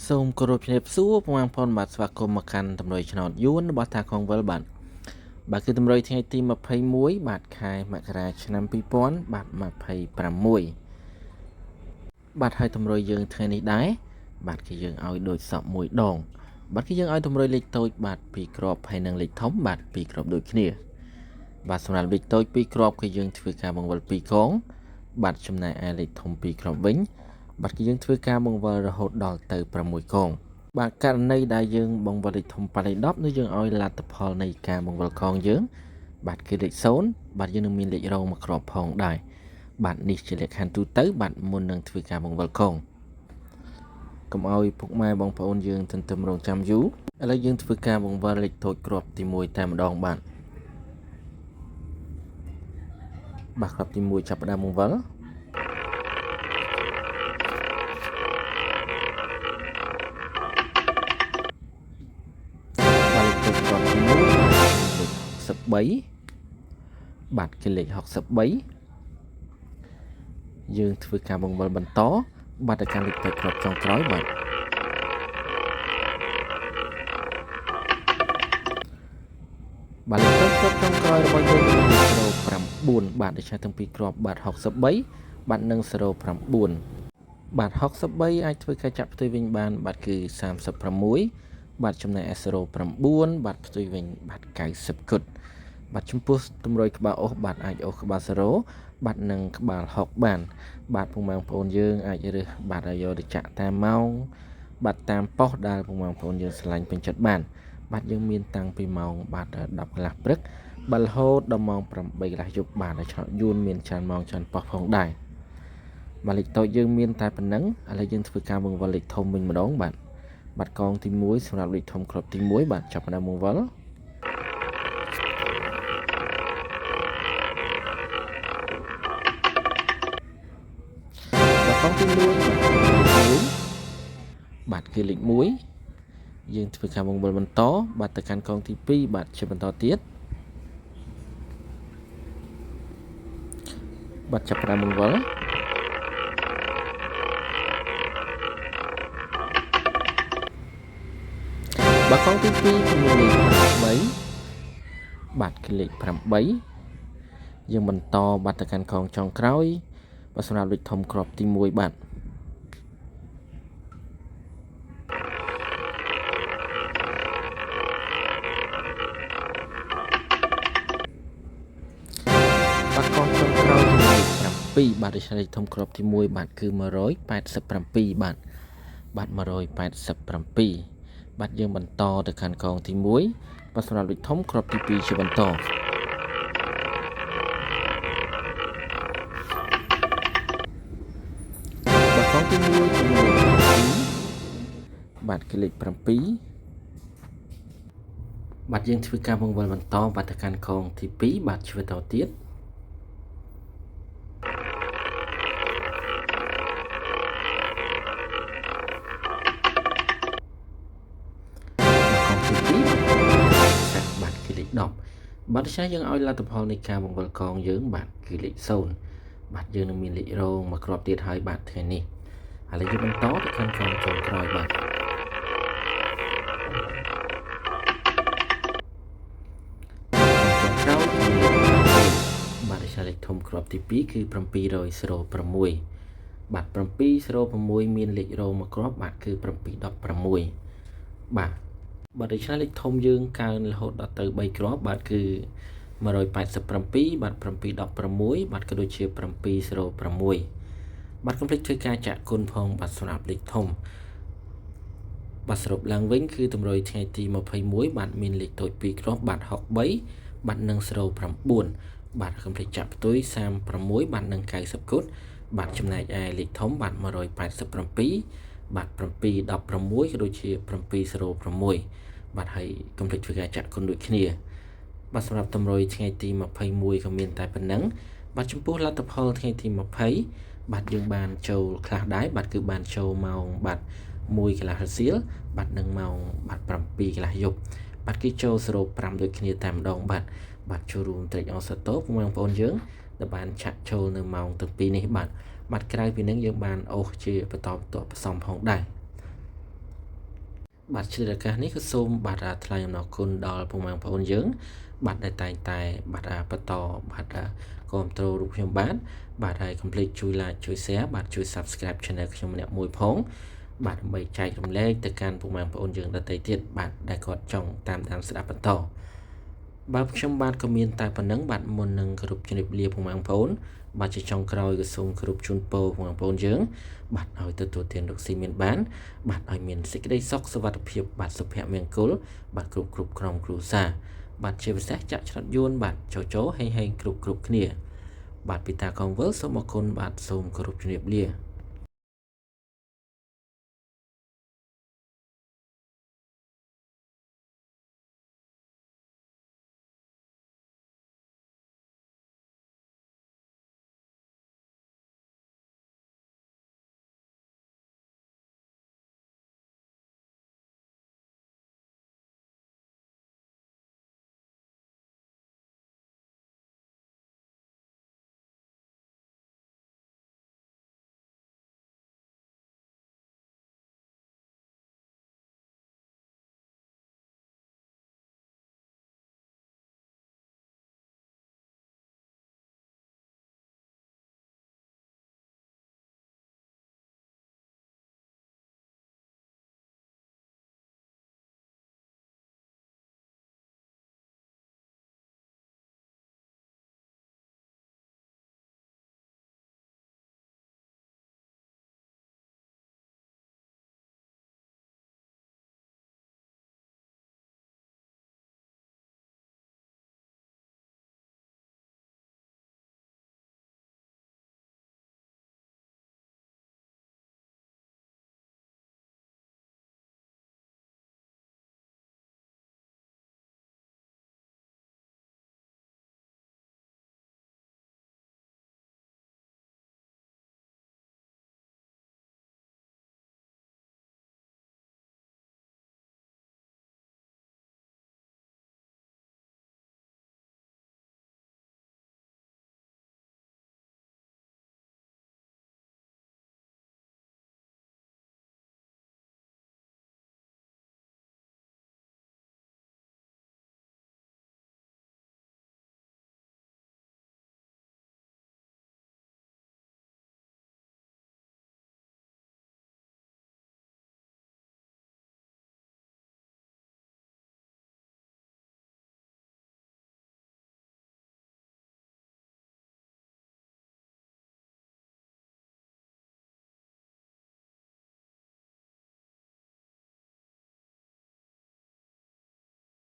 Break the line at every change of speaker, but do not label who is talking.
សូមគោរពជំរាបសួរបងប្អូនបាទស្វាគមន៍មកកាន់តម្រុយឆ្នោតយួនរបស់តាខងវិលបាទគឺតម្រុយថ្ងៃទី21បាទខែមករាឆ្នាំ2000បាទ26បាទហើយតម្រុយយើងថ្ងៃនេះដែរបាទគឺយើងឲ្យដូចសពមួយដងបាទគឺយើងឲ្យតម្រុយលេខតូចបាទ2គ្រាប់ហើយនិងលេខធំបាទ2គ្រាប់ដូចគ្នាបាទសម្រាប់លេខតូច2គ្រាប់គឺយើងធ្វើការបង្វិល2កងបាទចំណែកឯលេខធំ2គ្រាប់វិញបាទគឺយើងធ្វើការបង្វិលរហូតដល់ទៅ6កងបាទករណីដែលយើងបង្វិលលេខធំប៉ាលេខ10នោះយើងឲ្យលទ្ធផលនៃការបង្វិលកងយើងបាទគឺលេខ0បាទយើងនឹងមានលេខរងមួយគ្រាប់ផងដែរបាទនេះជាលក្ខខណ្ឌទូទៅបាទមុននឹងធ្វើការបង្វិលកងកុំឲ្យពុកម៉ែបងប្អូនយើងទន្ទឹមរង់ចាំយូរឥឡូវយើងធ្វើការបង្វិលលេខតូចគ្រាប់ទី1តែម្ដងបាទគ្រាប់ទី1ចាប់ផ្ដើមបង្វិល63បាទគឺលេខ63យើងធ្វើការបង្វិលបន្តបាទទៅកាន់លេខតូចគ្រាប់ចុងក្រោយបាទលេខតូចគ្រាប់ចុងក្រោយរបស់យើងគឺ09បាទដូច្នេះទាំងពីរគ្រាប់បាទ63បាទនិង09បាទ63អាចធ្វើការចាក់ផ្ទុយវិញបានបាទគឺ36បាទចំណែកឯ09បាទផ្ទុយវិញបាទ90គត់បាទចំពោះតម្រុយក្បាលអុសបាទអាចអុសក្បាល0បាទនិងក្បាល6បានបាទពុកម៉ែបងប្អូនយើងអាចរើសបាទឲ្យយកទៅចាក់តាមម៉ោងបាទតាមប៉ុសដែលពុកម៉ែបងប្អូនយើងឆ្លាញ់ពេញចិត្តបានបាទយើងមានតាំងពីម៉ោងបាទ10កន្លះព្រឹកបាទរហូតដល់ម៉ោង8កន្លះយប់បាទហើយឆ្នោតយួនមានច្រើនម៉ោងច្រើនប៉ុសផងដែរបាទលេខតូចយើងមានតែប៉ុណ្ណឹងឥឡូវយើងធ្វើការបង្វិលលេខធំវិញម្ដងបាទកងទី1សម្រាប់លេខធំគ្រាប់ទី1បាទចាប់ផ្ដើមបង្វិលកងទី1បាទគឺលេខ1យើងធ្វើការបង្វិលបន្តបាទទៅកាន់កងទី2បាទជាបន្តទៀតបាទចាប់ផ្ដើមបង្វិលបាទកងទី2គឺលេខ8បាទគឺលេខ8យើងបន្តបាទទៅកាន់កងចុងក្រោយបាទសម្រាប់លេខធំគ្រាប់ទី1បាទកងចុងក្រោយគឺលេខ7បាទដូច្នេះលេខធំគ្រាប់ទី1បាទគឺ187បាទ187បាទយើងបន្តទៅកាន់កងទី1បាទសម្រាប់លេខធំគ្រាប់ទី2ជាបន្តកងទី1គឺលេខ7បាទគឺលេខ7បាទយើងធ្វើការបង្វិលបន្តបាទទៅកាន់កងទី2បាទជាបន្តទៀតបាទគឺលេខ10បាទដូច្នេះយើងឲ្យលទ្ធផលនៃការបង្វិលកងយើងបាទគឺលេខ0បាទយើងនឹងមានលេខរងមួយគ្រាប់ទៀតហើយបាទថ្ងៃនេះឥឡូវយើងបន្តទៅកាន់កងចុងក្រោយបាទបាទលេខធំគ្រាប់ទី2គឺ706បាទ706មានលេខរងមួយគ្រាប់បាទគឺ716បាទដូច្នេះលេខធំយើងកើនរហូតដល់ទៅ3គ្រាប់បាទគឺ187បាទ716បាទក៏ដូចជា706បាទកុំភ្លេចធ្វើការចាក់គុណផងបាទសម្រាប់លេខធំបាទសរុបឡើងវិញគឺតម្រុយថ្ងៃទី21បាទមានលេខតូច2គ្រាប់បាទ63បាទនិង09បាទកុំភ្លេចចាក់ផ្ទុយ36បាទនិង90គត់បាទចំណែកឯលេខធំបាទ187បាទ716ក៏ដូចជា706បាទហើយកុំភ្លេចធ្វើការចាក់គុណដូចគ្នាបាទសម្រាប់តម្រុយថ្ងៃទី21ក៏មានតែប៉ុណ្ណឹងបាទចំពោះលទ្ធផលថ្ងៃទី20បាទយើងបានចូលខ្លះដែរបាទគឺបានចូលម៉ោងបាទ1កន្លះរសៀលបាទនិងម៉ោងបាទ7កន្លះយប់បាទគឺចូល05ដូចគ្នាតែម្ដងបាទចូលរួមត្រេកអរសាទរបងប្អូនយើងដែលបានចាក់ចូលនៅម៉ោងទាំងពីរនេះបាទក្រៅពីនឹងយើងបានអូសជាបន្តបន្ទាប់ផ្សំផងដែរ បាទឆ្លៀតឱកាសនេះគឺសូមបាទថ្លែងអំណរគុណដល់ពុកម៉ែបងប្អូនយើងបាទដែលតែងតែបាទបន្តបាទគ្រប់គ្រងរូបខ្ញុំបាទហើយកុំភ្លេចជួយ like ជួយ share បាទជួយ subscribe channel ខ្ញុំម្នាក់មួយផងបាទដើម្បីចែករំលែកទៅកាន់ពុកម៉ែបងប្អូនយើងដទៃទៀតបាទដែលគាត់ចង់តាមដានស្ដាប់បន្តបាទខ្ញុំបាទក៏មានតែប៉ុណ្្នឹងបាទមុននឹងគោរពជំរាបលាពុកម៉ែបងប្អូនបាទជាចុងក្រោយក៏សូមគោរពជូនពរពុកម៉ែបងប្អូនយើងបាទឲ្យទទួលទានរកស៊ីមានបានបាទឲ្យមានសេចក្តីសុខសុវត្ថិភាពបាទសុភមង្គលបាទគ្រប់ក្រុមគ្រួសារបាទជាពិសេសចាក់ច្រត់យួនបាទចូលហេងគ្រប់គ្នាបាទពីតាកងវលសូមអរគុណបាទសូមគោរពជំរាបលា